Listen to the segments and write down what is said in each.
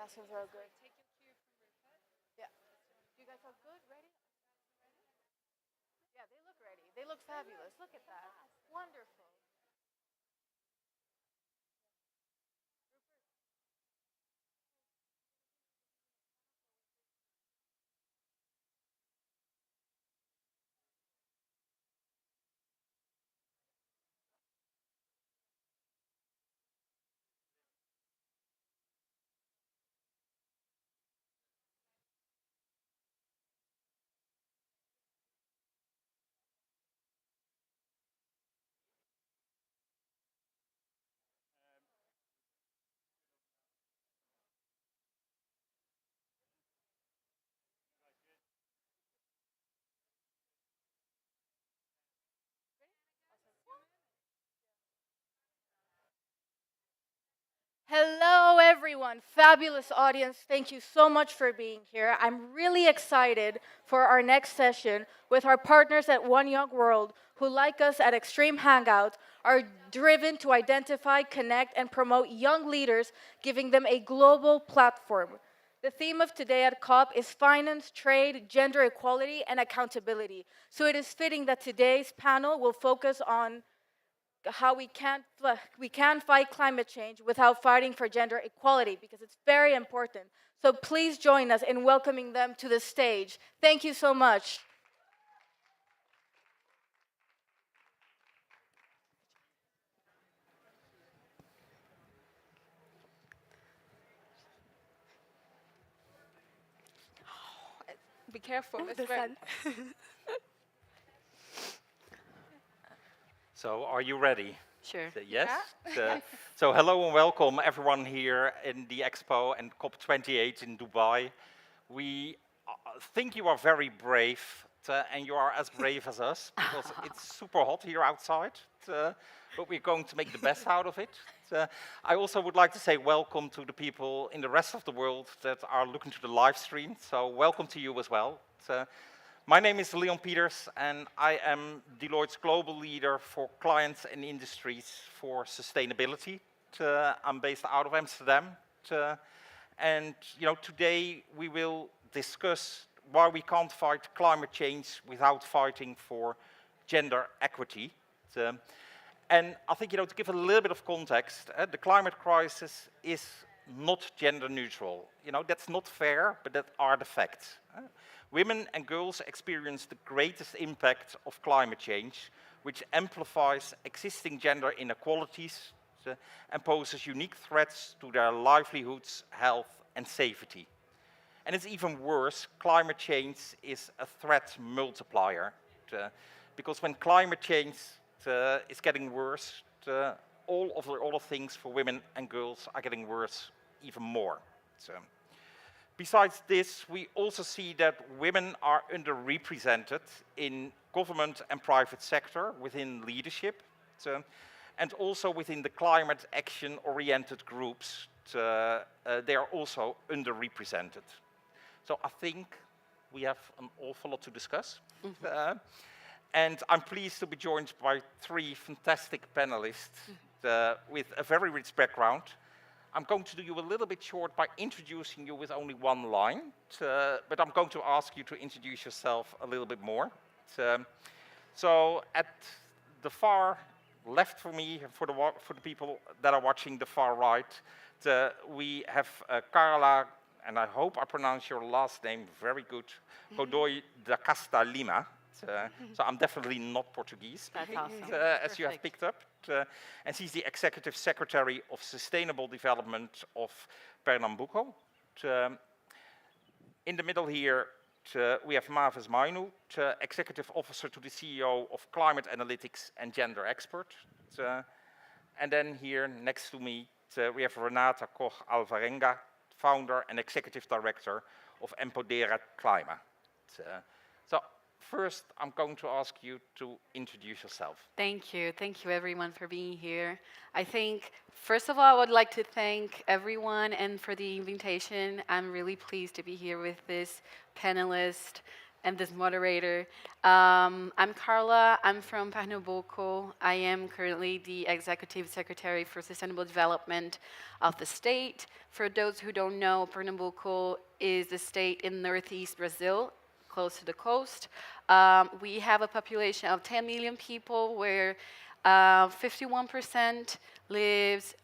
Costumes are all good. Yeah. You guys all good? Ready? Yeah, they look ready. They look fabulous. Look at that. Wonderful. Hello, everyone. Fabulous audience. Thank you so much for being here. I'm really excited for our next session with our partners at One Young World, who, like us at Extreme Hangout, are driven to identify, connect, and promote young leaders, giving them a global platform. The theme of today at COP is finance, trade, gender equality, and accountability. So it is fitting that today's panel will focus on how we can fight climate change without fighting for gender equality, because it's very important. So please join us in welcoming them to the stage. Thank you so much. Be careful, Oh, Miss the Friend. sun. So, are you ready? Sure. Yes? Yeah. So, hello and welcome everyone here in the Expo and COP28 in Dubai. We think you are very brave, and you are as brave as us, because it's super hot here outside, but we're going to make the best out of it. I also would like to say welcome to the people in the rest of the world that are looking to the live stream, so welcome to you as well. My name is Pieters, and I am Deloitte's global leader for clients and industries for sustainability. I'm based out of Amsterdam, and today we will discuss why we can't fight climate change without fighting for gender equity. And I think, to give a little bit of context, the climate crisis is not gender neutral. That's not fair, but that are the facts. Women and girls experience the greatest impact of climate change, which amplifies existing gender inequalities and poses unique threats to their livelihoods, health, and safety. And it's even worse, climate change is a threat multiplier, because when climate change is getting worse, all of the other things for women and girls are getting worse even more. Besides this, we also see that women are underrepresented in government and private sector within leadership, and also within the climate action-oriented groups, they are also underrepresented. So I think we have an awful lot to discuss. And I'm pleased to be joined by three fantastic panelists with a very rich background. I'm going to do you a little bit short by introducing you with only one line, but I'm going to ask you to introduce yourself a little bit more. So at the far left for me, for the people that are watching the far right, we have Karla, and I hope I pronounce your last name very good, Godoy da Costa Lima. So I'm definitely not Portuguese, That's awesome. as you have picked up. And she's the Executive Secretary of Sustainable Development of Pernambuco. In the middle here, we have Mavis Mainu, Executive Officer to the CEO of Climate Analytics and Gender Expert. And then here next to me, we have Renata Koch Alvarenga, Founder and Executive Director of Moderator Climate. So first, I'm going to ask you to introduce yourself. Thank you. Thank you, everyone, for being here. I think, first of all, I would like to thank everyone and for the invitation. I'm really pleased to be here with this panelist. and this moderator. I'm Karla. I'm from Pernambuco. I am currently the Executive Secretary for Sustainable Development of the state. For those who don't know, Pernambuco is the state in northeast Brazil, close to the coast. We have a population of 10 million people where 51% lives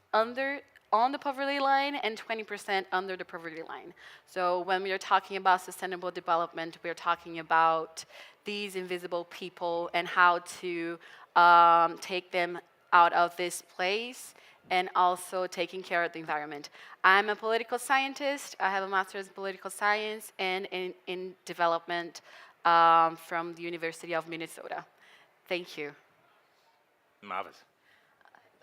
on the poverty line and 20% under the poverty line. So when we are talking about sustainable development, we're talking about these invisible people and how to take them out of this place and also taking care of the environment. I'm a political scientist. I have a master's in political science and in development from the University of Minnesota. Thank you. Mavis.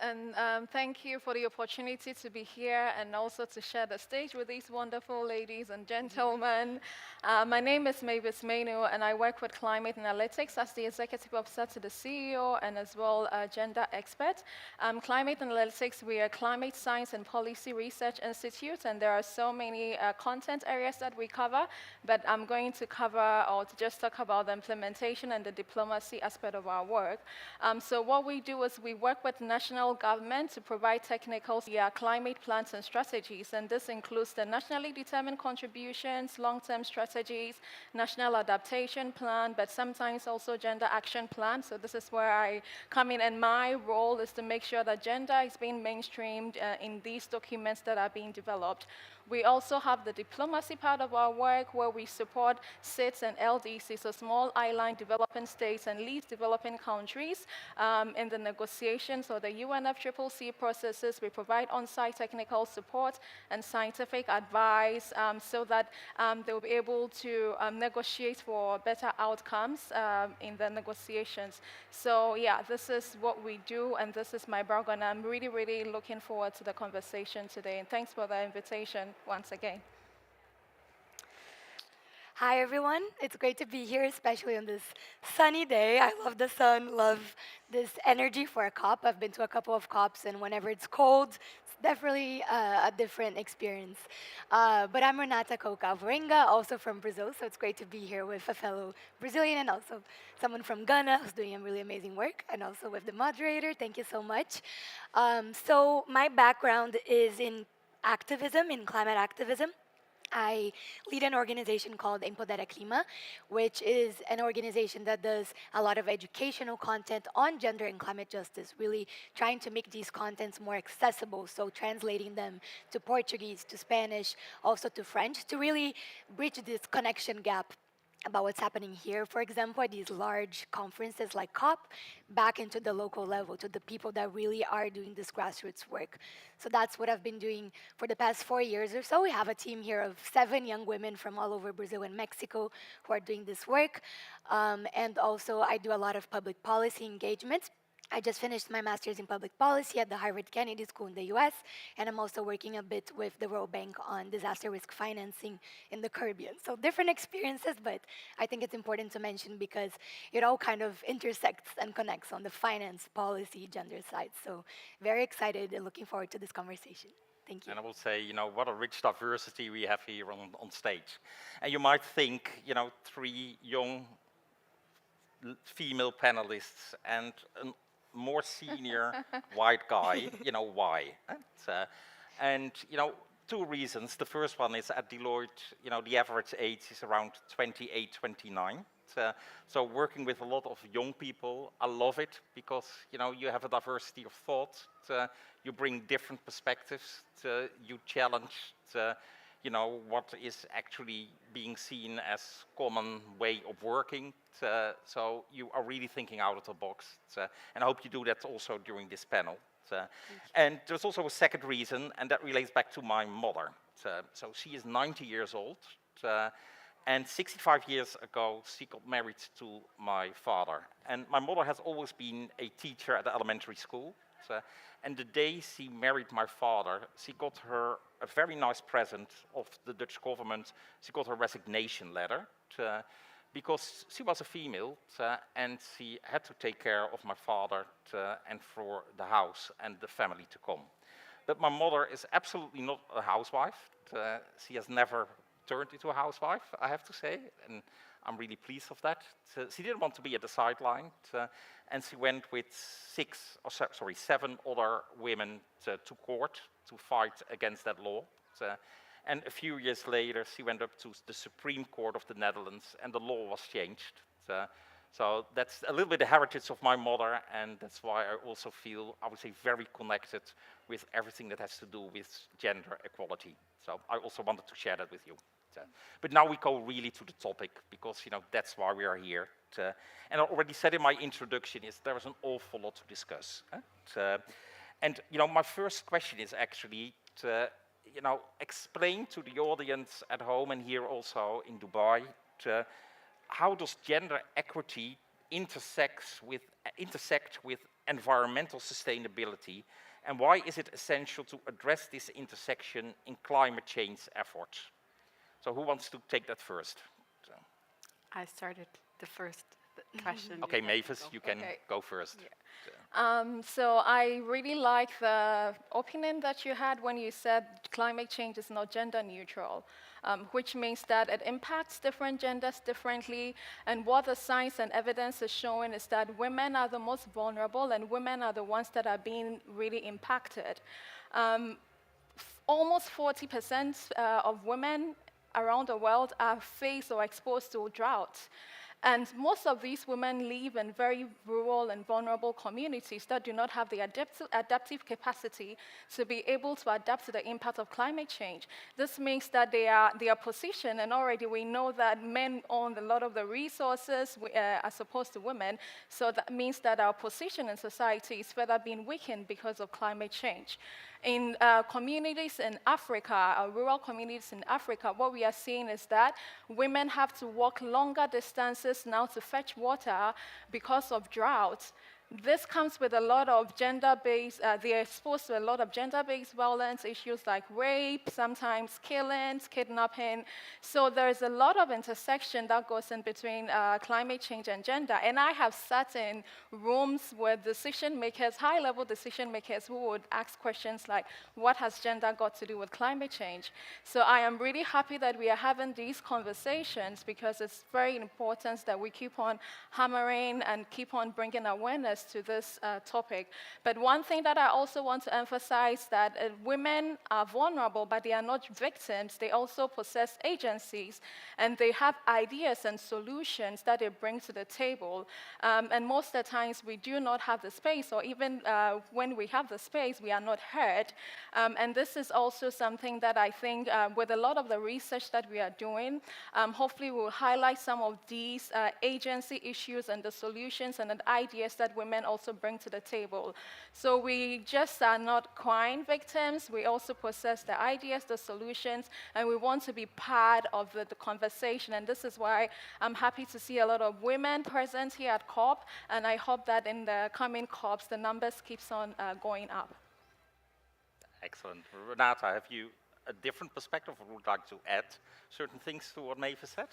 And thank you for the opportunity to be here and also to share the stage with these wonderful ladies and gentlemen. My name is Mavis Mainu, and I work with climate analytics as the executive officer to the CEO and as well a gender expert. Climate analytics, we are a climate science and policy research institute, and there are so many content areas that we cover, but I'm going to cover or to just talk about the implementation and the diplomacy aspect of our work. So what we do is we work with national government to provide technical climate plans and strategies, and this includes the nationally determined contributions, long-term strategies, national adaptation plan, but sometimes also gender action plan. So this is where I come in, and my role is to make sure that gender is being mainstreamed in these documents that are being developed. We also have the diplomacy part of our work where we support SIDS and LDCs, so small island developing states and least developing countries in the negotiations or the UNFCCC processes. We provide on-site technical support and scientific advice so that they'll be able to negotiate for better outcomes in the negotiations. So yeah, this is what we do, and this is my background. I'm really, really looking forward to the conversation today, and thanks for the invitation once again. Hi everyone, it's great to be here, especially on this sunny day. I love the sun, love this energy for a COP. I've been to a couple of COPs, and whenever it's cold, it's definitely a different experience. But I'm Renata Koch Alvarenga, also from Brazil, so it's great to be here with a fellow Brazilian and also someone from Ghana who's doing a really amazing work, and also with the moderator. Thank you so much. So my background is in activism, in climate activism. I lead an organization called Empodera Clima, which is an organization that does a lot of educational content on gender and climate justice, really trying to make these contents more accessible, so translating them to Portuguese, to Spanish, also to French, to really bridge this connection gap about what's happening here, for example, at these large conferences like COP, back into the local level, to the people that really are doing this grassroots work. So that's what I've been doing for the past 4 years or so. We have a team here of 7 young women from all over Brazil and Mexico who are doing this work. And also, I do a lot of public policy engagements. I just finished my master's in public policy at the Harvard Kennedy School in the US, and I'm also working a bit with the World Bank on disaster risk financing in the Caribbean. So different experiences, but I think it's important to mention because it all kind of intersects and connects on the finance, policy, gender side. So very excited and looking forward to this conversation. Thank you. And I will say, what a rich diversity we have here on stage. And you might think, 3 young female panelists and a more senior white guy, why? And 2 reasons. The first one is at Deloitte, the average age is around 28, 29. So working with a lot of young people, I love it because, you have a diversity of thought, you bring different perspectives, you challenge, what is actually being seen as common way of working. So you are really thinking out of the box. And I hope you do that also during this panel. And there's also a second reason, and that relates back to my mother. So she is 90 years old. And 65 years ago, she got married to my father. And my mother has always been a teacher at the elementary school. And the day she married my father, she got her a very nice present of the Dutch government. She got her resignation letter because she was a female and she had to take care of my father and for the house and the family to come. But my mother is absolutely not a housewife. She has never turned into a housewife, I have to say. And I'm really pleased of that. She didn't want to be at the sideline, and she went with 7 other women to court to fight against that law. And a few years later, she went up to the Supreme Court of the Netherlands, and the law was changed. So that's a little bit the heritage of my mother, and that's why I also feel, I would say, very connected with everything that has to do with gender equality. So I also wanted to share that with you. But now we go really to the topic, because that's why we are here. And I already said in my introduction is there is an awful lot to discuss. And my first question is actually to explain to the audience at home and here also in Dubai, how does gender equity intersect with environmental sustainability, and why is it essential to address this intersection in climate change efforts? So who wants to take that first? I started the first question. Okay, Mavis, you can go first. So I really like the opinion that you had when you said climate change is not gender neutral, which means that it impacts different genders differently. And what the science and evidence is showing is that women are the most vulnerable, and women are the ones that are being really impacted. Almost 40% of women around the world are faced or exposed to drought. And most of these women live in very rural and vulnerable communities that do not have the adaptive capacity to be able to adapt to the impact of climate change. This means that they are positioned, and already we know that men own a lot of the resources as opposed to women. So that means that our position in society is further being weakened because of climate change. In communities in Africa, rural communities in Africa, what we are seeing is that women have to walk longer distances now to fetch water because of drought. This comes with a lot of gender-based, they're exposed to a lot of gender-based violence, issues like rape, sometimes killings, kidnapping. So there's a lot of intersection that goes in between climate change and gender. And I have sat in rooms with decision makers, high-level decision makers, who would ask questions like, what has gender got to do with climate change? So I am really happy that we are having these conversations, because it's very important that we keep on hammering and keep on bringing awareness to this topic. But one thing that I also want to emphasize, that women are vulnerable, but they are not victims. They also possess agencies, and they have ideas and solutions that they bring to the table. And most of the times we do not have the space, or even when we have the space, we are not heard. And this is also something that I think with a lot of the research that we are doing, hopefully we'll highlight some of these agency issues and the solutions and the ideas that women also bring to the table. So we just are not crime victims, we also possess the ideas, the solutions, and we want to be part of the conversation. And this is why I'm happy to see a lot of women present here at COP, and I hope that in the coming COPs, the numbers keeps on going up. Excellent. Renata, have you a different perspective, or would like to add certain things to what Mavis said?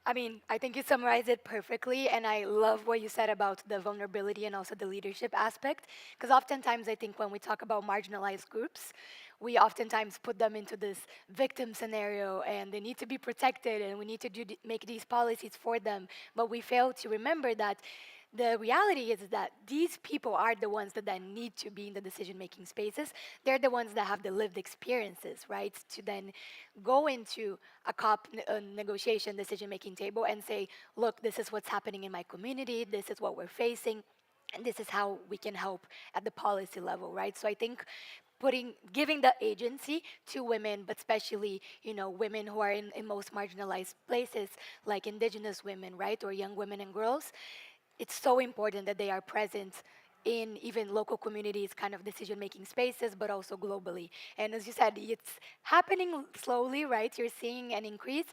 I mean, I think you summarized it perfectly, and I love what you said about the vulnerability and also the leadership aspect, because oftentimes I think when we talk about marginalized groups, we oftentimes put them into this victim scenario, and they need to be protected, and we need to make these policies for them, but we fail to remember that the reality is that these people are the ones that then need to be in the decision-making spaces. They're the ones that have the lived experiences, right? To then go into a COP negotiation decision-making table and say, look, this is what's happening in my community, this is what we're facing, and this is how we can help at the policy level, right? So I think giving the agency to women, but especially, women who are in most marginalized places, like indigenous women, right, or young women and girls, it's so important that they are present in even local communities, kind of decision-making spaces, but also globally. And as you said, it's happening slowly, right? You're seeing an increase,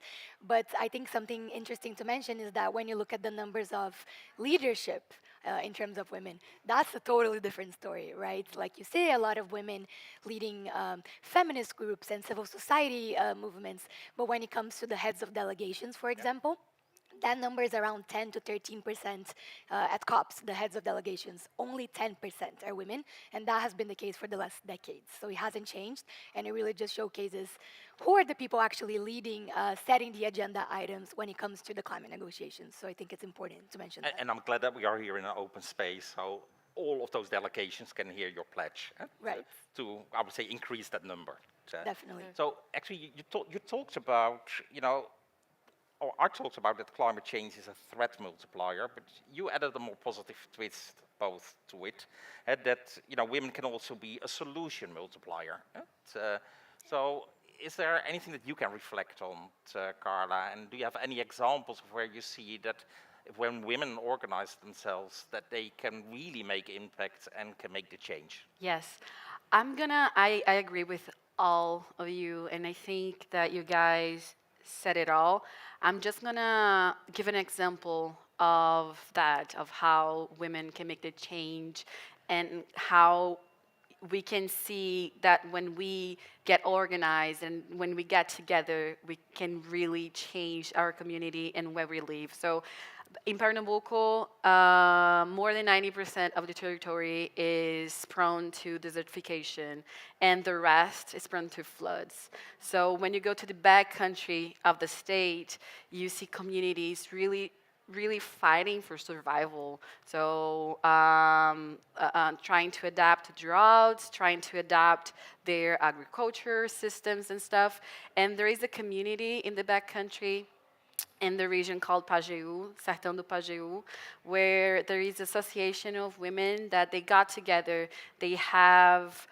but I think something interesting to mention is that when you look at the numbers of leadership in terms of women, that's a totally different story, right? Like you see a lot of women leading feminist groups and civil society movements, but when it comes to the heads of delegations, for example, That number is around 10 to 13% at COPs, the heads of delegations. Only 10% are women, and that has been the case for the last decades. So it hasn't changed, and it really just showcases who are the people actually leading, setting the agenda items when it comes to the climate negotiations. So I think it's important to mention that. And I'm glad that we are here in an open space, so all of those delegations can hear your pledge Right. to, I would say, increase that number. Definitely. So actually, you talked about, or I talked about that climate change is a threat multiplier, but you added a more positive twist both to it, that women can also be a solution multiplier. So is there anything that you can reflect on, Karla, and do you have any examples of where you see that when women organize themselves, that they can really make impact and can make the change? Yes, I agree with all of you, and I think that you guys said it all. I'm just gonna give an example of that, of how women can make the change and how we can see that when we get organized and when we get together, we can really change our community and where we live. So in Pernambuco, more than 90% of the territory is prone to desertification, and the rest is prone to floods. So when you go to the backcountry of the state, you see communities really fighting for survival. So trying to adapt to droughts, trying to adapt their agriculture systems and stuff. And there is a community in the backcountry in the region called Pajeú, Sertão do Pajeú, where there is association of women that they got together. They have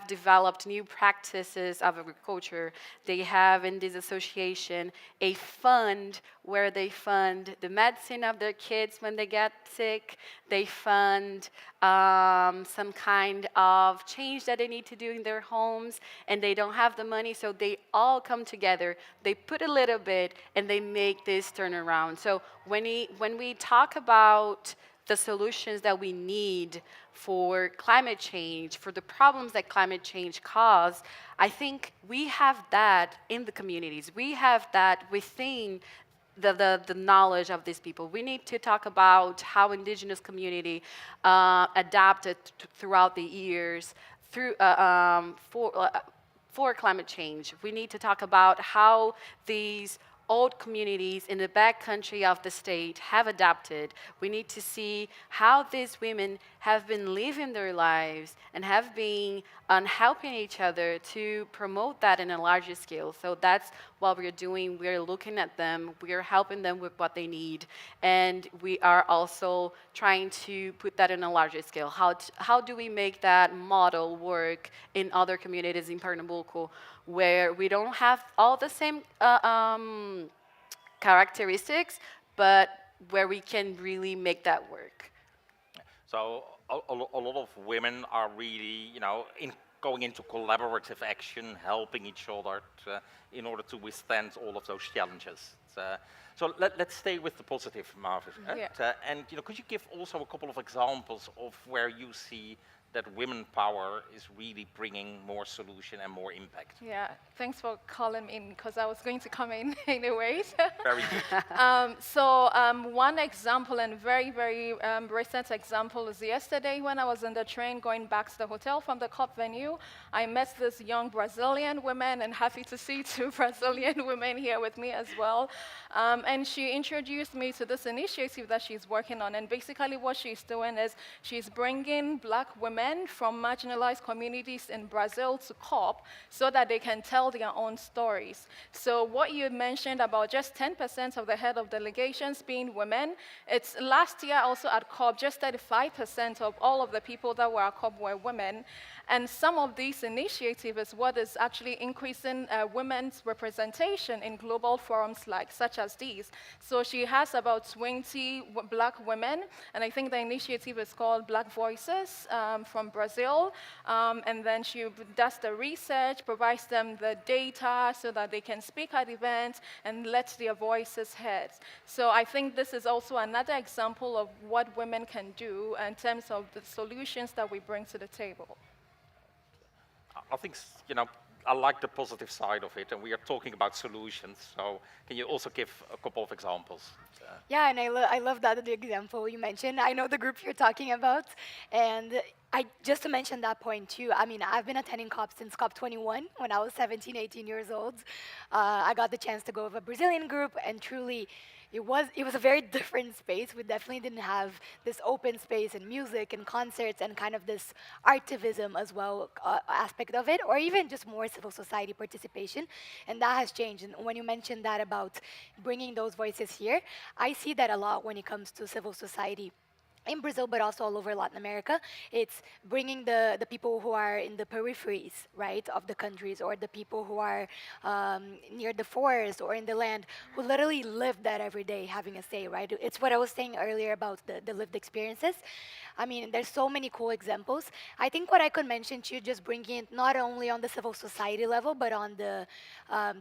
developed new practices of agriculture. They have in this association a fund where they fund the medicine of their kids when they get sick. They fund some kind of change that they need to do in their homes, and they don't have the money, so they all come together. They put a little bit, and they make this turnaround. So when we talk about the solutions that we need for climate change, for the problems that climate change cause, I think we have that in the communities. We have that within the knowledge of these people. We need to talk about how indigenous community adapted throughout the years for climate change. We need to talk about how these old communities in the backcountry of the state have adapted. We need to see how these women have been living their lives and have been helping each other to promote that in a larger scale. So that's what we're doing. We're looking at them. We are helping them with what they need. And we are also trying to put that in a larger scale. How do we make that model work in other communities in Pernambuco where we don't have all the same characteristics, but where we can really make that work? So a lot of women are really, going into collaborative action, helping each other in order to withstand all of those challenges. So let's stay with the positive, Mavis. Yeah. And could you give also a couple of examples of where you see that women power is really bringing more solution and more impact? Yeah, thanks for calling in, because I was going to come in anyways. Very good. One example, and very recent example, is yesterday when I was in the train going back to the hotel from the COP venue, I met this young Brazilian woman, and happy to see two Brazilian women here with me as well. And she introduced me to this initiative that she's working on, and basically what she's doing is she's bringing Black women from marginalized communities in Brazil to COP so that they can tell their own stories. So what you mentioned about just 10% of the head of delegations being women, it's last year also at COP, just 35% of all of the people that were at COP were women. And some of these initiatives is what is actually increasing women's representation in global forums such as these. So she has about 20 Black women, and I think the initiative is called Black Voices from Brazil. And then she does the research, provides them the data so that they can speak at events and let their voices heard. So I think this is also another example of what women can do in terms of the solutions that we bring to the table. I think I like the positive side of it, and we are talking about solutions. So can you also give a couple of examples? Yeah, and I love that the example you mentioned. I know the group you're talking about, and I just to mention that point too. I mean, I've been attending COP since COP 21 when I was 17, 18 years old. I got the chance to go with a Brazilian group, and truly, it was a very different space. We definitely didn't have this open space and music and concerts and kind of this artivism as well aspect of it, or even just more civil society participation, and that has changed. And when you mentioned that about bringing those voices here, I see that a lot when it comes to civil society in Brazil, but also all over Latin America. It's bringing the people who are in the peripheries, right, of the countries, or the people who are near the forest or in the land, who literally live that every day, having a say, right? It's what I was saying earlier about the lived experiences. I mean, there's so many cool examples. I think what I could mention to you, just bringing it not only on the civil society level, but on the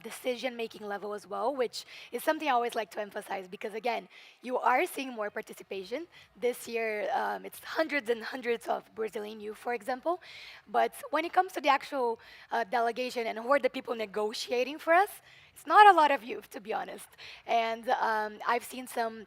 decision-making level as well, which is something I always like to emphasize because, again, you are seeing more participation. This year, it's hundreds and hundreds of Brazilian youth, for example. But when it comes to the actual delegation and who are the people negotiating for us, it's not a lot of youth, to be honest. And I've seen some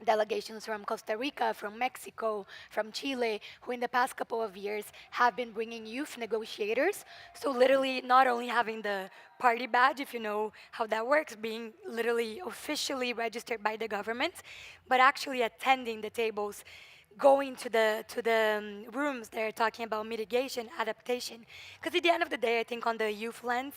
delegations from Costa Rica, from Mexico, from Chile, who in the past couple of years have been bringing youth negotiators. So literally not only having the party badge, if you know how that works, being literally officially registered by the government, but actually attending the tables, going to the rooms they're talking about mitigation, adaptation. Because at the end of the day, I think on the youth lens,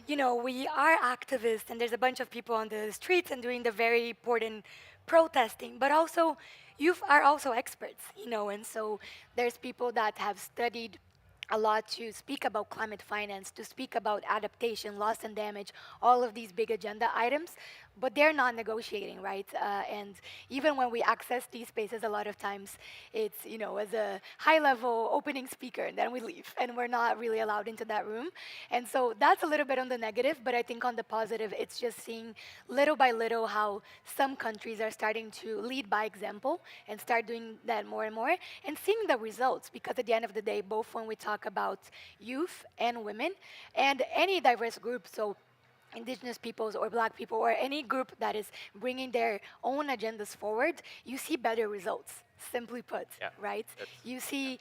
we are activists and there's a bunch of people on the streets and doing the very important protesting, but also youth are also experts, and so there's people that have studied a lot to speak about climate finance, to speak about adaptation, loss and damage, all of these big agenda items, but they're not negotiating, right? And even when we access these spaces, a lot of times it's, as a high-level opening speaker, and then we leave, and we're not really allowed into that room. And so that's a little bit on the negative, but I think on the positive, it's just seeing little by little how some countries are starting to lead by example and start doing that more and more, and seeing the results, because at the end of the day, both when we talk about youth and women and any diverse group, so indigenous peoples or black people or any group that is bringing their own agendas forward, you see better results. Simply put, Yeah, right? that's- You see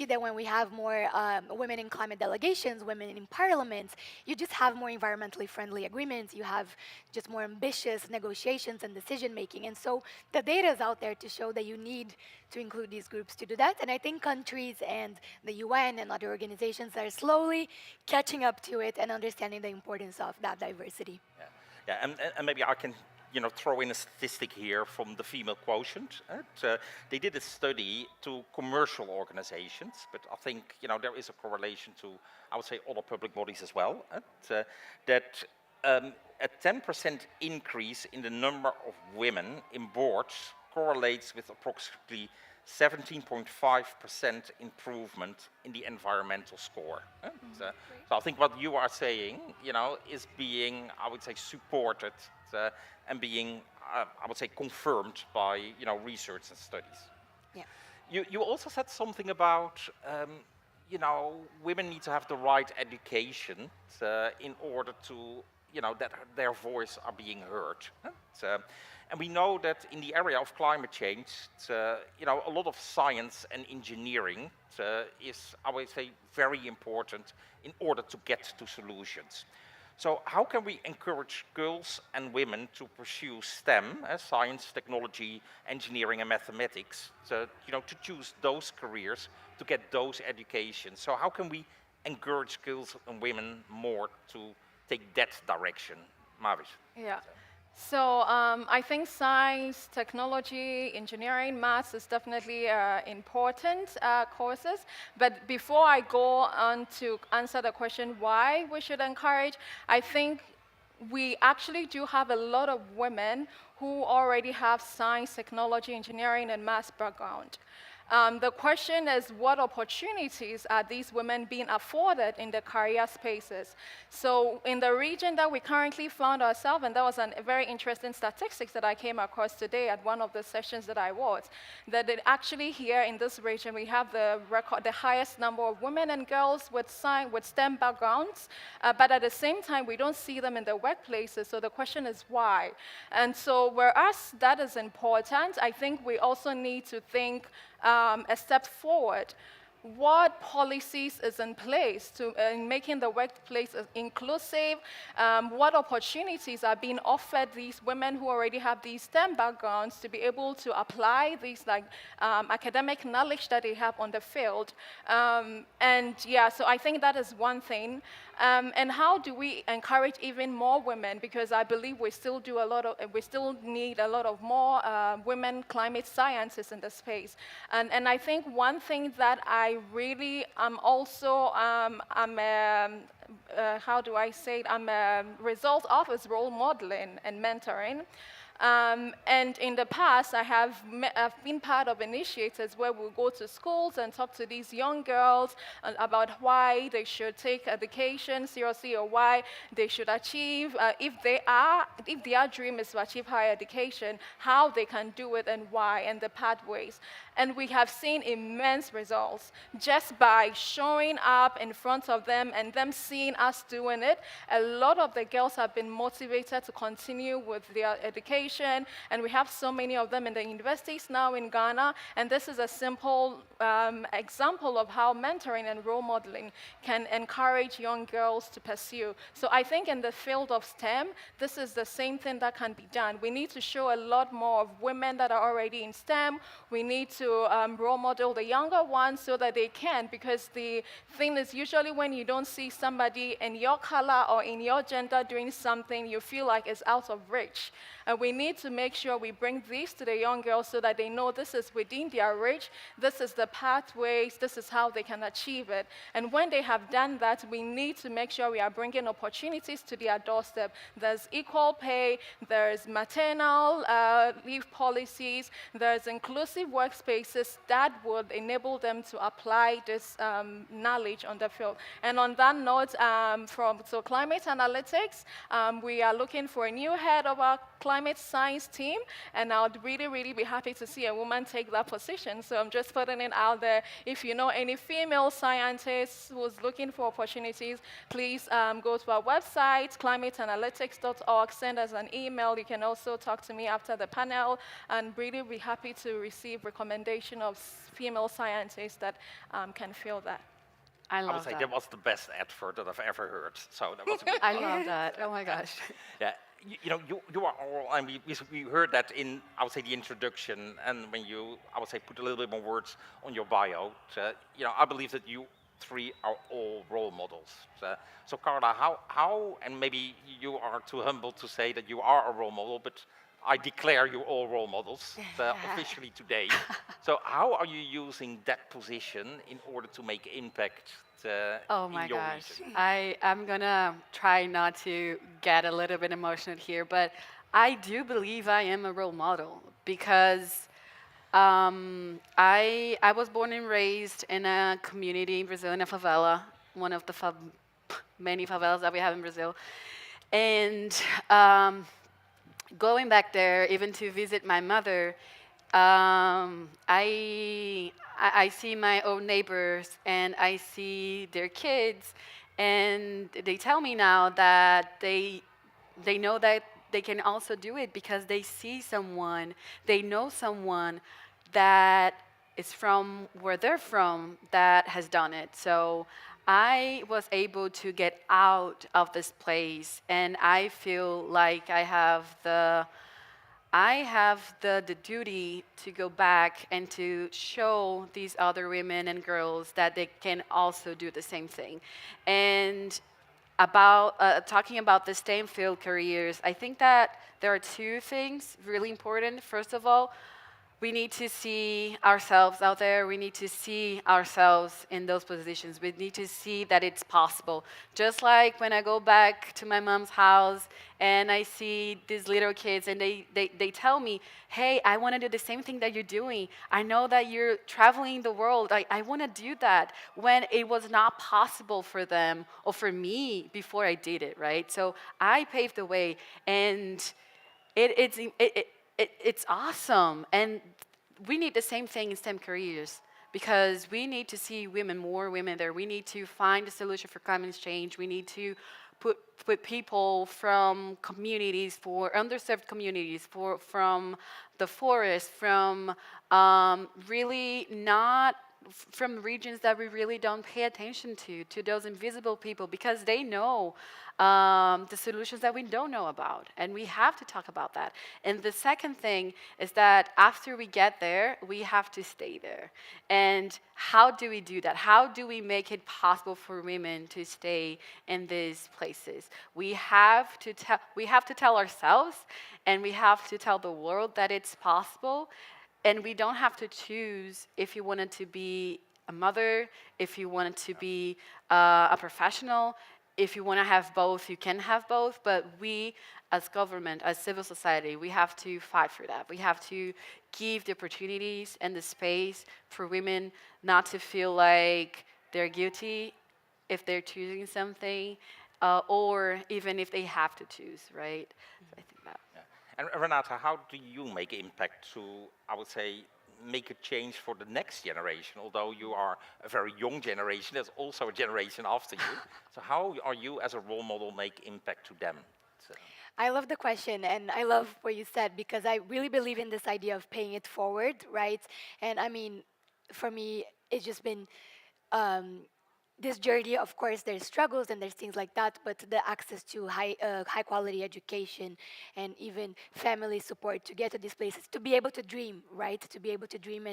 that when we have more women in climate delegations, women in parliaments, you just have more environmentally friendly agreements. You have just more ambitious negotiations and decision making. And so the data is out there to show that you need to include these groups to do that. And I think countries and the UN and other organizations are slowly catching up to it and understanding the importance of that diversity. Yeah, and maybe I can throw in a statistic here from the female quotient. They did a study to commercial organizations, but I think there is a correlation to, I would say, other public bodies as well. That a 10% increase in the number of women in boards correlates with approximately 17.5% improvement in the environmental score. So I think what you are saying, is being, I would say, supported and being, I would say, confirmed by, research and studies. Yeah. You also said something about, women need to have the right education in order to, that their voice are being heard. And we know that in the area of climate change, a lot of science and engineering is, I would say, very important in order to get to solutions. So how can we encourage girls and women to pursue STEM, science, technology, engineering, and mathematics, to choose those careers, to get those educations? So how can we encourage girls and women more to take that direction? Mavis? Yeah. So I think science, technology, engineering, maths is definitely important courses. But before I go on to answer the question why we should encourage, I think we actually do have a lot of women who already have science, technology, engineering, and maths background. The question is, what opportunities are these women being afforded in the career spaces? So in the region that we currently found ourselves, and that was a very interesting statistics that I came across today at one of the sessions that I was, that actually here in this region we have the highest number of women and girls with STEM backgrounds, but at the same time we don't see them in the workplaces. So the question is why? And so whereas that is important, I think we also need to think a step forward. What policies is in place to in making the workplace inclusive? What opportunities are being offered these women who already have these STEM backgrounds to be able to apply these academic knowledge that they have on the field? And yeah, so I think that is one thing. And how do we encourage even more women? Because I believe we still need a lot of more women climate scientists in the space. And I think one thing that I really am also how do I say it? I'm a result of is role modeling and mentoring. And in the past, I've been part of initiatives where we'll go to schools and talk to these young girls about why they should take education seriously, or why they should achieve, if their dream is to achieve higher education, how they can do it and why, and the pathways. And we have seen immense results just by showing up in front of them and them seeing us doing it. A lot of the girls have been motivated to continue with their education, and we have so many of them in the universities now in Ghana. And this is a simple example of how mentoring and role modeling can encourage young girls to pursue. So I think in the field of STEM, this is the same thing that can be done. We need to show a lot more of women that are already in STEM. We need to role model the younger ones so that they can, because the thing is usually when you don't see somebody in your color or in your gender doing something, you feel like it's out of reach. And we need to make sure we bring these to the young girls so that they know this is within their reach, this is the pathways, this is how they can achieve it. And when they have done that, we need to make sure we are bringing opportunities to their doorstep. There's equal pay, there's maternal leave policies, there's inclusive workspaces that would enable them to apply this knowledge on the field. And on that note, so climate analytics, we are looking for a new head of our climate science team, and I would really, really be happy to see a woman take that position. So I'm just putting it out there. If you know any female scientists who's looking for opportunities, please go to our website, climateanalytics.org, send us an email. You can also talk to me after the panel, and really be happy to receive recommendation of female scientists that can fill that. I I would love say that. that was the best advert that I've ever heard. So that was a good I love that. Oh my gosh. Yeah, you are all, and we heard that in, I would say, the introduction, and when you, I would say, put a little bit more words on your bio. I believe that you three are all role models. So Karla, how, and maybe you are too humble to say that you are a role model, but I declare you all role models officially today. So how are you using that position in order to make impact Oh in my your gosh. region? I'm gonna try not to get a little bit emotional here, but I do believe I am a role model because I was born and raised in a community in Brazil, in a favela, one of the many favelas that we have in Brazil. And going back there, even to visit my mother, I see my own neighbors and I see their kids, and they tell me now that they know that they can also do it because they see someone, they know someone that is from where they're from that has done it. So I was able to get out of this place, and I feel like I have the duty to go back and to show these other women and girls that they can also do the same thing. And about talking about the STEM field careers, I think that there are two things really important. First of all, we need to see ourselves out there. We need to see ourselves in those positions. We need to see that it's possible. Just like when I go back to my mom's house and I see these little kids and they tell me, hey, I want to do the same thing that you're doing. I know that you're traveling the world. I want to do that, when it was not possible for them or for me before I did it, right? So I paved the way, and it's awesome. And we need the same thing in STEM careers, because we need to see women, more women there. We need to find a solution for climate change. We need to put people from communities, for underserved communities, from the forest, from really not from regions that we really don't pay attention to those invisible people, because they know the solutions that we don't know about, and we have to talk about that. And the second thing is that after we get there, we have to stay there. And how do we do that? How do we make it possible for women to stay in these places? We have to tell ourselves, and we have to tell the world that it's possible. And we don't have to choose if you wanted to be a mother, if you wanted to be a professional. If you want to have both, you can have both. But we, as government, as civil society, we have to fight for that. We have to give the opportunities and the space for women not to feel like they're guilty if they're choosing something, or even if they have to choose, right? So I think that. And Renata, how do you make impact to, I would say, make a change for the next generation? Although you are a very young generation, there's also a generation after you. So how are you as a role model make impact to them? So. I love the question, and I love what you said, because I really believe in this idea of paying it forward, right? And I mean, for me, it's just been um, this journey. Of course, there's struggles and there's things like that, but the access to high quality education and even family support to get to these places, to be able to dream, right? To be able to dream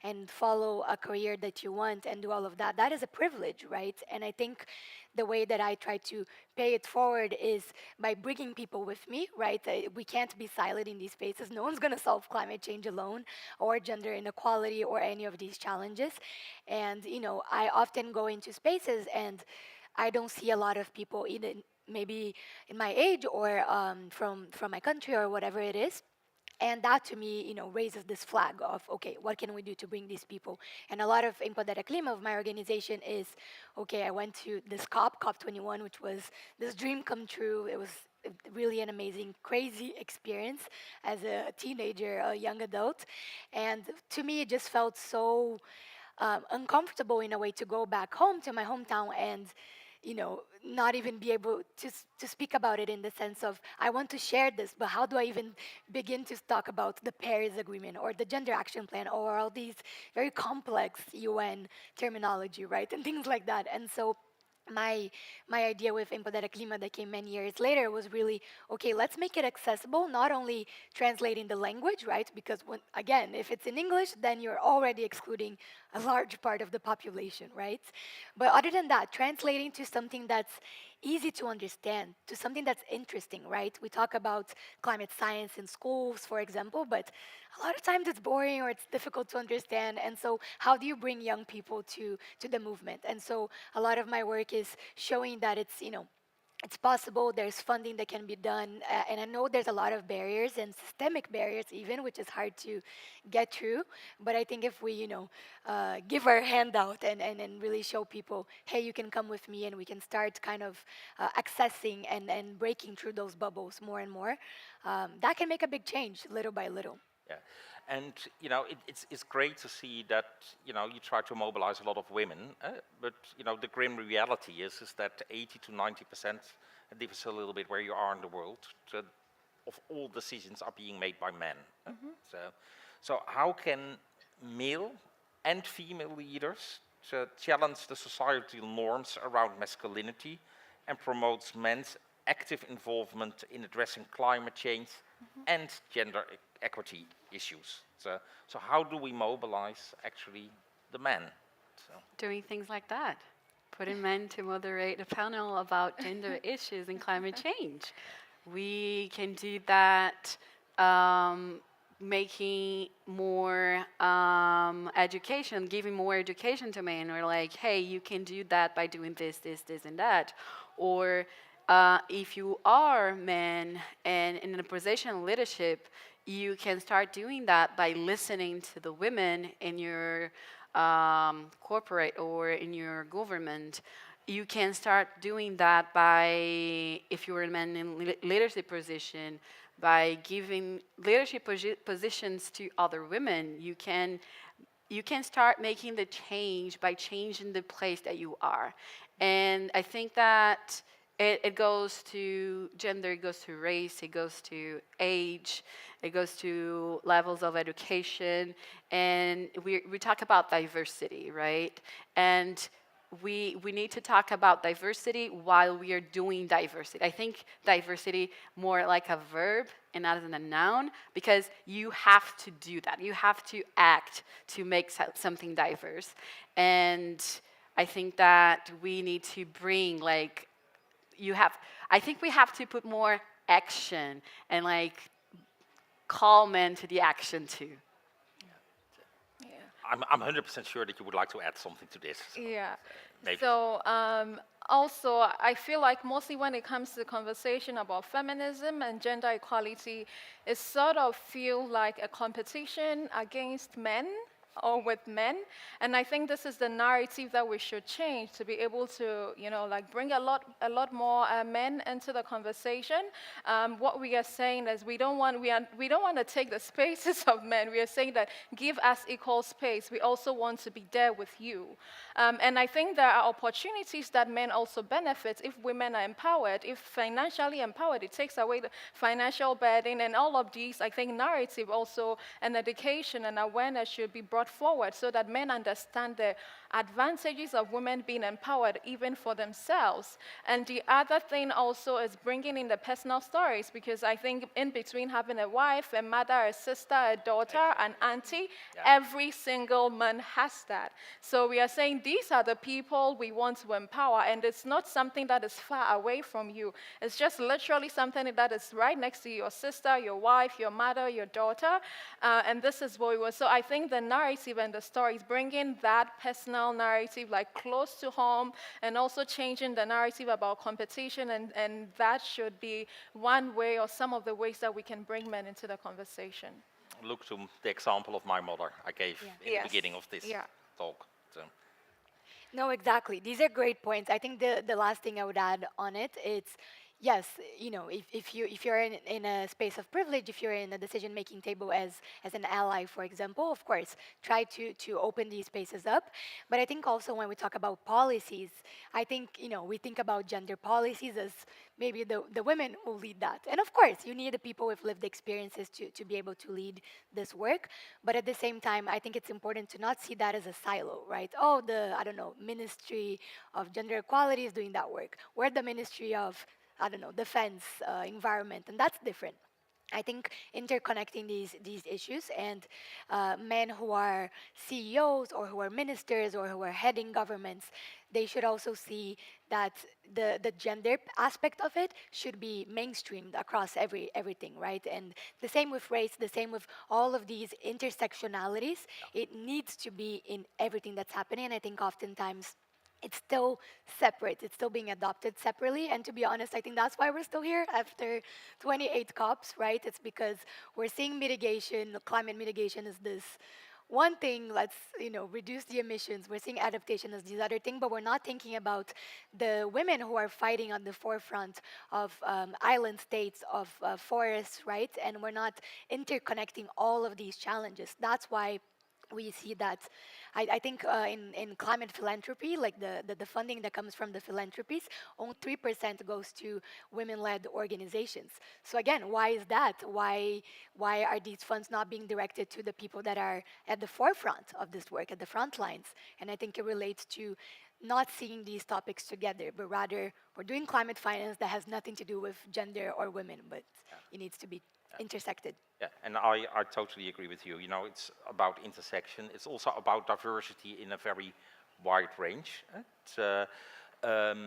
and follow a career that you want and do all of that, that is a privilege, right? And I think the way that I try to pay it forward is by bringing people with me, right? We can't be silent in these spaces. No one's going to solve climate change alone, or gender inequality, or any of these challenges. And, you know, I often go into spaces and I don't see a lot of people, either maybe in my age or from my country or whatever it is. And that to me, you know, raises this flag of, okay, what can we do to bring these people? And a lot of Impodera Clima of my organization is, okay, I went to this COP21, which was this dream come true. It was really an amazing, crazy experience as a teenager, a young adult. And to me, it just felt so uncomfortable in a way to go back home to my hometown and, you know, not even be able to speak about it, in the sense of, I want to share this, but how do I even begin to talk about the Paris Agreement or the Gender Action Plan or all these very complex UN terminology, right? And things like that. And so my idea with Empodera Clima that came many years later was really, okay, let's make it accessible, not only translating the language, right? Because when, again, if it's in English, then you're already excluding a large part of the population, right? But other than that, translating to something that's easy to understand, to something that's interesting, right? We talk about climate science in schools, for example, but a lot of times it's boring or it's difficult to understand. And so how do you bring young people to the movement? And so a lot of my work is showing that it's, you know, it's possible, there's funding that can be done, and I know there's a lot of barriers and systemic barriers even, which is hard to get through, but I think if we, you know, give our hand out and really show people, hey, you can come with me and we can start kind of accessing and breaking through those bubbles more and more, that can make a big change little by little. Yeah, and you know it's great to see that you know you try to mobilize a lot of women, but you know the grim reality is that 80 to 90%, it differs a little bit where you are in the world, of all decisions are being made by men. So how can male and female leaders challenge the societal norms around masculinity and promotes men's active involvement in addressing climate change and gender equity issues? So how do we mobilize actually the men? So. Doing things like that. Putting men to moderate a panel about gender issues and climate change. We can do that making more education, giving more education to men, or like, hey, you can do that by doing this, this, this, and that. Or if you are men and in a position of leadership, you can start doing that by listening to the women in your corporate or in your government. You can start doing that by, if you're a man in leadership position, by giving leadership positions to other women. You can start making the change by changing the place that you are. And I think that it goes to gender, it goes to race, it goes to age, it goes to levels of education, and we talk about diversity, right? And we need to talk about diversity while we are doing diversity. I think diversity more like a verb and not as a noun, because you have to do that. You have to act to make something diverse. And I think that we need to bring like, I think we have to put more action and like call men to the action too. I'm 100% sure that you would like to add something to this. Yeah. Maybe. So also, I feel like mostly when it comes to the conversation about feminism and gender equality, it sort of feel like a competition against men or with men. And I think this is the narrative that we should change to be able to, like bring a lot more men into the conversation. What we are saying is we don't want to take the spaces of men. We are saying that give us equal space. We also want to be there with you. And I think there are opportunities that men also benefit if women are empowered, if financially empowered. It takes away the financial burden, and all of these, I think, narrative also and education and awareness should be brought forward so that men understand the advantages of women being empowered even for themselves. And the other thing also is bringing in the personal stories, because I think in between having a wife, a mother, a sister, a daughter, an auntie, every single man has that. So we are saying these are the people we want to empower, and it's not something that is far away from you. It's just literally something that is right next to your sister, your wife, your mother, your daughter, and this is what we want. So I think the narrative and the stories, bringing that personal narrative like close to home, and also changing the narrative about competition, and that should be one way or some of the ways that we can bring men into the conversation. Look to the example of my mother I gave in the beginning of this talk. So. No, exactly. These are great points. I think the last thing I would add on it is, yes, if you're in a space of privilege, if you're in a decision-making table as an ally, for example, of course, try to open these spaces up. But I think also when we talk about policies, I think we think about gender policies as maybe the women who lead that. And of course, you need the people with lived experiences to be able to lead this work. But at the same time, I think it's important to not see that as a silo, right? Oh, I don't know, Ministry of Gender Equality is doing that work. We're the Ministry of, I don't know, defense, environment, and that's different. I think interconnecting these issues, and men who are CEOs or who are ministers or who are heading governments, they should also see that the gender aspect of it should be mainstreamed across everything, right? And the same with race, the same with all of these intersectionalities. It needs to be in everything that's happening. And I think oftentimes it's still separate. It's still being adopted separately. And to be honest, I think that's why we're still here after 28 COPs, right? It's because we're seeing mitigation. Climate mitigation is this one thing, let's reduce the emissions. We're seeing adaptation as this other thing, but we're not thinking about the women who are fighting on the forefront of island states, of forests, right? And we're not interconnecting all of these challenges. That's why we see that I think in climate philanthropy, like the funding that comes from the philanthropies, only 3% goes to women-led organizations. So again, why is that? Why are these funds not being directed to the people that are at the forefront of this work, at the front lines? And I think it relates to not seeing these topics together, but rather we're doing climate finance that has nothing to do with gender or women, but it needs to be intersected. Yeah, and I totally agree with you. It's about intersection. It's also about diversity in a very wide range. Our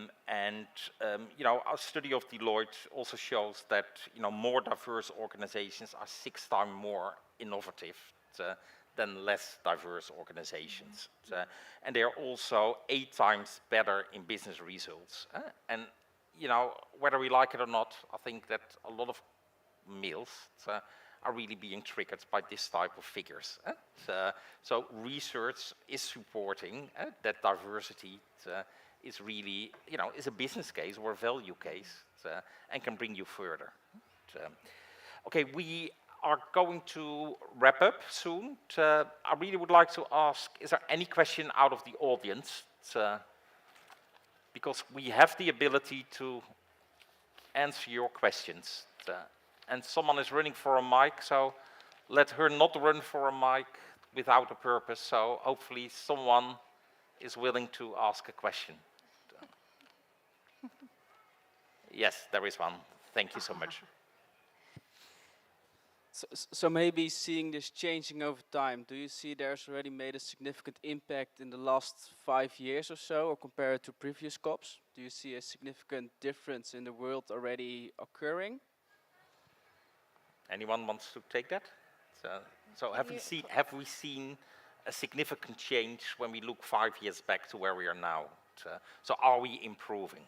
study of Deloitte also shows that more diverse organizations are 6 times more innovative than less diverse organizations, and they are also 8 times better in business results. And whether we like it or not, I think that a lot of males are really being triggered by this type of figures. So research is supporting that diversity is really, is a business case or a value case and can bring you further. Okay, we are going to wrap up soon. I really would like to ask, is there any question out of the audience? Because we have the ability to answer your questions. And someone is running for a mic, so let her not run for a mic without a purpose. So hopefully someone is willing to ask a question. Yes, there is one. Thank you so much. So maybe seeing this changing over time, do you see there's already made a significant impact in the last 5 years or so, or compared to previous COPs? Do you see a significant difference in the world already occurring? Anyone wants to take that? So have we seen a significant change when we look 5 years back to where we are now? So are we improving?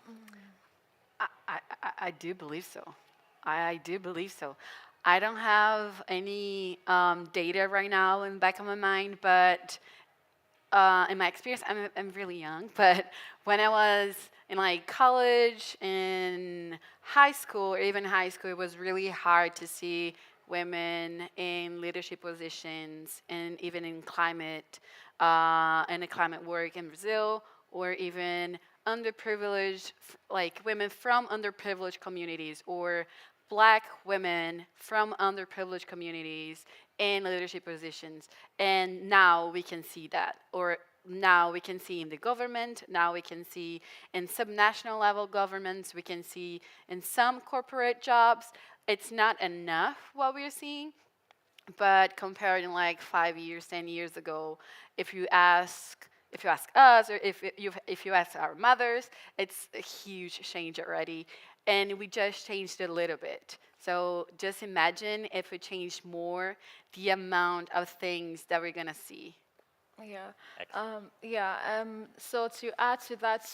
I do believe so. I do believe so. I don't have any data right now in the back of my mind, but in my experience, I'm really young, but when I was in like college and high school, or even high school, it was really hard to see women in leadership positions and even in climate work in Brazil, or even underprivileged, like women from underprivileged communities, or Black women from underprivileged communities in leadership positions. And now we can see that, or now we can see in the government, now we can see in subnational level governments, we can see in some corporate jobs. It's not enough what we're seeing, but compared in like 5 years, 10 years ago, if you ask us, or if you ask our mothers, it's a huge change already. And we just changed it a little bit. So just imagine if we changed more, the amount of things that we're gonna see. So to add to that,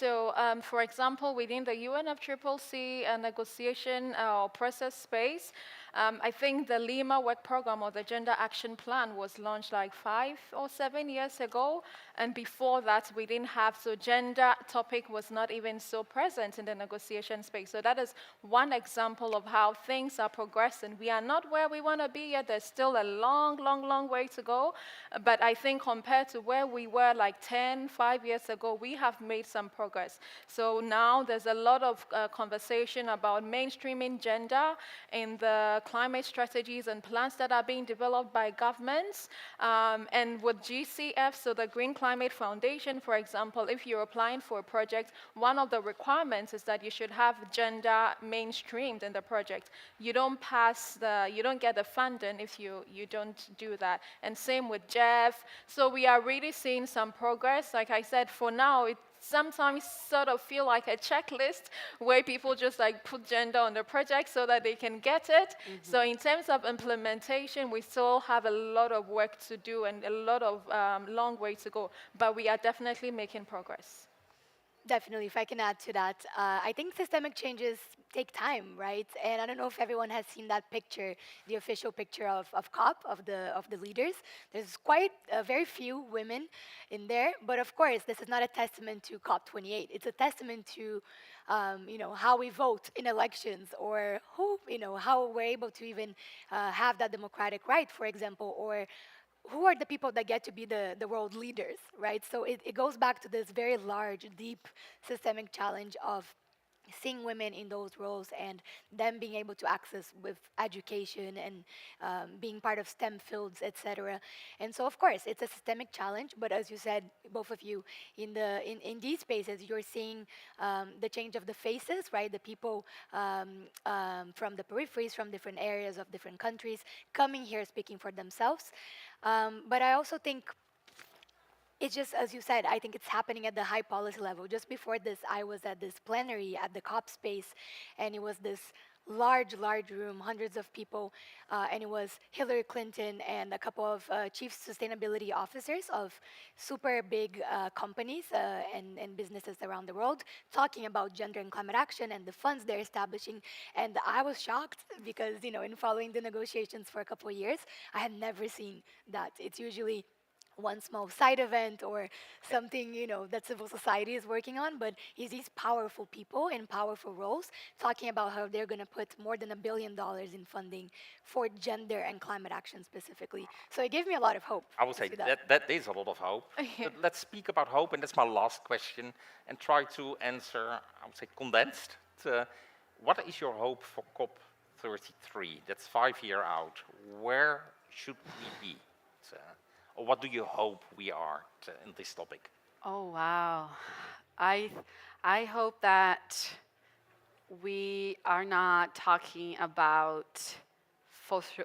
for example, within the UNFCCC negotiation process space, I think the Lima work program or the Gender Action Plan was launched like 5 or 7 years ago, and before that we didn't have, so gender topic was not even so present in the negotiation space. So that is one example of how things are progressing. We are not where we want to be yet. There's still a long way to go, but I think compared to where we were like 5 years ago, we have made some progress. So now there's a lot of conversation about mainstreaming gender in the climate strategies and plans that are being developed by governments. And with GCF, so the Green Climate Foundation, for example, if you're applying for a project, one of the requirements is that you should have gender mainstreamed in the project. You don't get the funding if you don't do that. And same with Jeff. So we are really seeing some progress. Like I said, for now, it sometimes sort of feel like a checklist where people just like put gender on the project so that they can get it. So in terms of implementation, we still have a lot of work to do and a lot of long way to go, but we are definitely making progress. Definitely, if I can add to that, I think systemic changes take time, right? And I don't know if everyone has seen that picture, the official picture of COP, of the leaders. There's quite very few women in there, but of course, this is not a testament to COP28. It's a testament to, how we vote in elections, or how we're able to even have that democratic right, for example, or who are the people that get to be the world leaders, right? So it goes back to this very large, deep systemic challenge of seeing women in those roles and them being able to access with education and being part of STEM fields, etc. And so, of course, it's a systemic challenge. But as you said, both of you, in these spaces, you're seeing the change of the faces, right? The people from the peripheries, from different areas of different countries, coming here speaking for themselves. But I also think it's just, as you said, I think it's happening at the high policy level. Just before this, I was at this plenary at the COP space, and it was this large room, hundreds of people, and it was Hillary Clinton and a couple of chief sustainability officers of super big companies and businesses around the world talking about gender and climate action and the funds they're establishing. And I was shocked because, in following the negotiations for a couple of years, I had never seen that. It's usually one small side event or something that civil society is working on, but it's these powerful people in powerful roles talking about how they're going to put more than $1 billion in funding for gender and climate action specifically. So it gave me a lot of hope. I would to say see that is a lot of hope. But let's speak about hope, and that's my last question, and try to answer, I would say, condensed. What is your hope for COP33? That's 5 years out. Where should we be? Or what do you hope we are in this topic? Oh wow, I hope that we are not talking about fossil,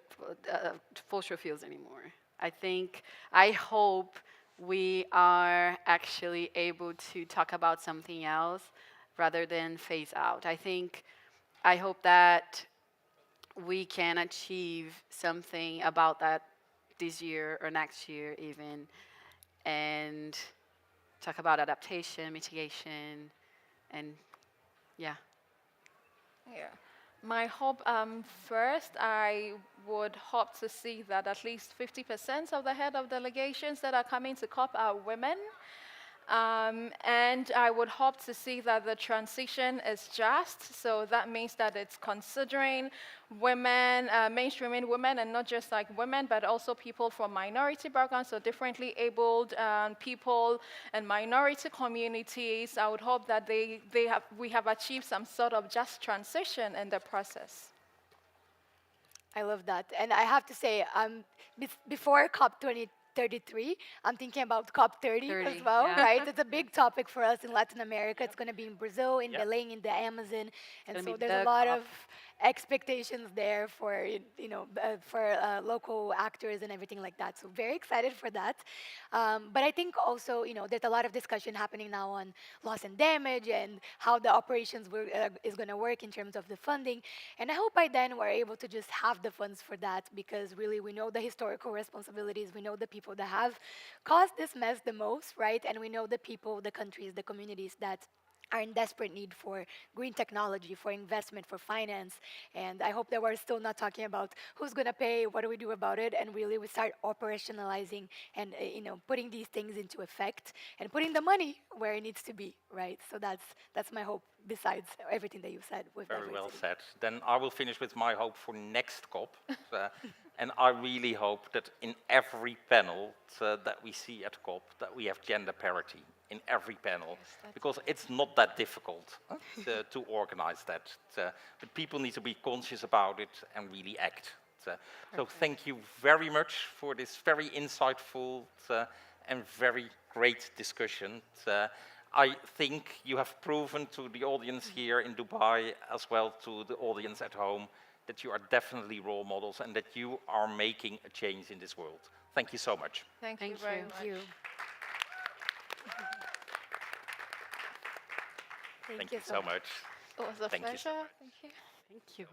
fossil fuels anymore. I hope we are actually able to talk about something else rather than phase out. I hope that we can achieve something about that this year or next year even, and talk about adaptation, mitigation, and yeah. Yeah. My hope, first, I would hope to see that at least 50% of the head of delegations that are coming to COP are women. And I would hope to see that the transition is just, so that means that it's considering women, mainstreaming women, and not just like women, but also people from minority backgrounds, so differently abled people and minority communities. I would hope that we have achieved some sort of just transition in the process. I love that. And I have to say, before COP33, I'm thinking about COP30 as 30, well, yeah. right? It's a big topic for us in Latin America. It's going to be in Brazil, in Yeah. Belém, in the Amazon. And gonna so be there's the a lot COP. of expectations there for local actors and everything like that. So very excited for that. But I think also, there's a lot of discussion happening now on loss and damage and how the operations is going to work in terms of the funding. And I hope by then we're able to just have the funds for that, because really we know the historical responsibilities, we know the people that have caused this mess the most, right? And we know the people, the countries, the communities that are in desperate need for green technology, for investment, for finance. And I hope that we're still not talking about who's going to pay, what do we do about it, and really we start operationalizing and putting these things into effect and putting the money where it needs to be, right? So that's my hope, besides everything that you said with Very well diversity. said. Then I will finish with my hope for next COP. And I really hope that in every panel that we see at COP, that we have gender parity in every panel, because it's not that difficult to organize that. But people need to be conscious about it and really act. So thank you very much for this very insightful and very great discussion. I think you have proven to the audience here in Dubai, as well to the audience at home, that you are definitely role models and that you are making a change in this world. Thank you so much. Thank you Thank very you. much. Thank you. Thank you so much. It was a Thank you so pleasure. much. Thank you. Thank you.